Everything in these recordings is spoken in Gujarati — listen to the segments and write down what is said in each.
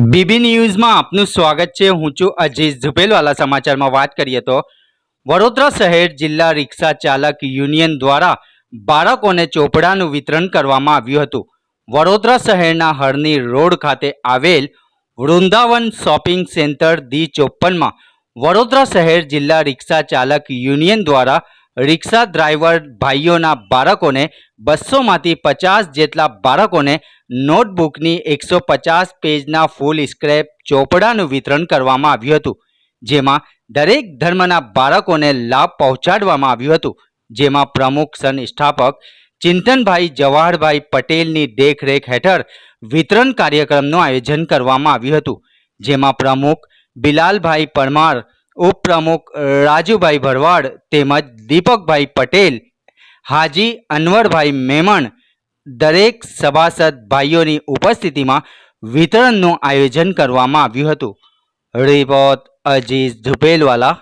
બીબી ન્યૂઝમાં આપનું સ્વાગત છે। હું છું અજીઝ ઝુપેલવાલા। સમાચારમાં વાત કરીએ તો વડોદરા શહેર જિલ્લા રિક્ષા ચાલક યુનિયન દ્વારા બાળકોને ચોપડાનું વિતરણ કરવામાં આવ્યું હતું। વડોદરા શહેરના હરણી રોડ ખાતે આવેલ વૃંદાવન શોપિંગ સેન્ટર D54માં વડોદરા શહેર જિલ્લા રિક્ષા ચાલક યુનિયન દ્વારા રિક્ષા ડ્રાઈવર ભાઈઓના બાળકોને 200માંથી 50 જેટલા બાળકોને નોટબુકની 150 પેજના ફૂલ સ્ક્રેપ ચોપડાનું વિતરણ કરવામાં આવ્યું હતું, જેમાં દરેક ધર્મના બાળકોને લાભ પહોંચાડવામાં આવ્યું હતું। જેમાં પ્રમુખ સંસ્થાપક ચિંતનભાઈ જવાહરભાઈ પટેલની દેખરેખ હેઠળ વિતરણ કાર્યક્રમનું આયોજન કરવામાં આવ્યું હતું, જેમાં પ્રમુખ બિલાલભાઈ પરમાર, ઉપપ્રમુખ રાજુભાઈ ભરવાડ તેમજ દીપકભાઈ પટેલ, હાજી અનવરભાઈ મેમણ દરેક સભાસદ ભાઈઓની ઉપસ્થિતિમાં વિતરણનું આયોજન કરવામાં આવ્યું હતું। રિપોર્ટ અજીઝ ઝુપેલવાલા।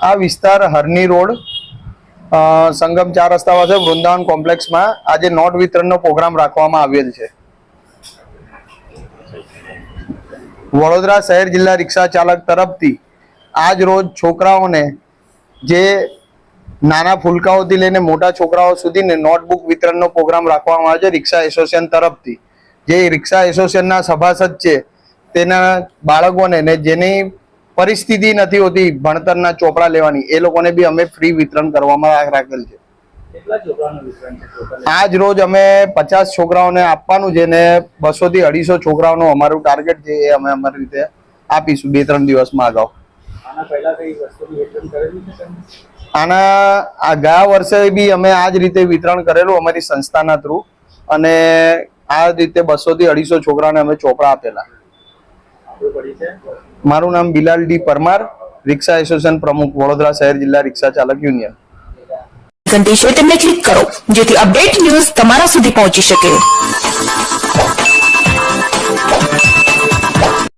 આ વિસ્તાર હરણી રોડ સંગમ 4 રસ્તા પાસે વૃંદાવન કોમ્પ્લેક્સમાં આજે નોટ વિતરણનો પ્રોગ્રામ રાખવામાં આવેલ છે। વડોદરા શહેર જિલ્લા રિક્ષા ચાલક તરફથી આજ રોજ છોકરાઓને જે નાના ફૂલકાઓથી લઈને મોટા છોકરાઓ સુધીને નોટબુક વિતરણનો પ્રોગ્રામ રાખવામાં આવે છે રિક્ષા એસોસિએશન તરફથી। જે રિક્ષા એસોસિએશનના સભાસદ છે તેના બાળકોને ને જેની પરિસ્થિતિ નથી હોતી ભણતરના ચોપડા લેવાની, એ લોકોને બી અમે ફ્રી વિતરણ કરવામાં રાખેલ છે। આજ રોજ અમે 50 છોકરાઓને આપવાનું છે ને 200 થી 250 છોકરાઓનું અમારું ટાર્ગેટ છે, એ અમે અમારી રીતે આપીશું 2-3 દિવસમાં અગાઉ। આના ગયા વર્ષે બી અમે આ જ રીતે વિતરણ કરેલું અમારી સંસ્થાના થ્રુ, અને આ રીતે 200 થી 250 છોકરાઓને અમે ચોપડા આપેલા। મારું નામ બિલાલ ડી પરમાર, રિક્ષા એસોસિએશન પ્રમુખ, વડોદરા શહેર જિલ્લા રિક્ષા ચાલક યુનિયન। ઘંટી છે તેમને ક્લિક કરો જેથી અપડેટ ન્યૂઝ તમારા સુધી પહોંચી શકે।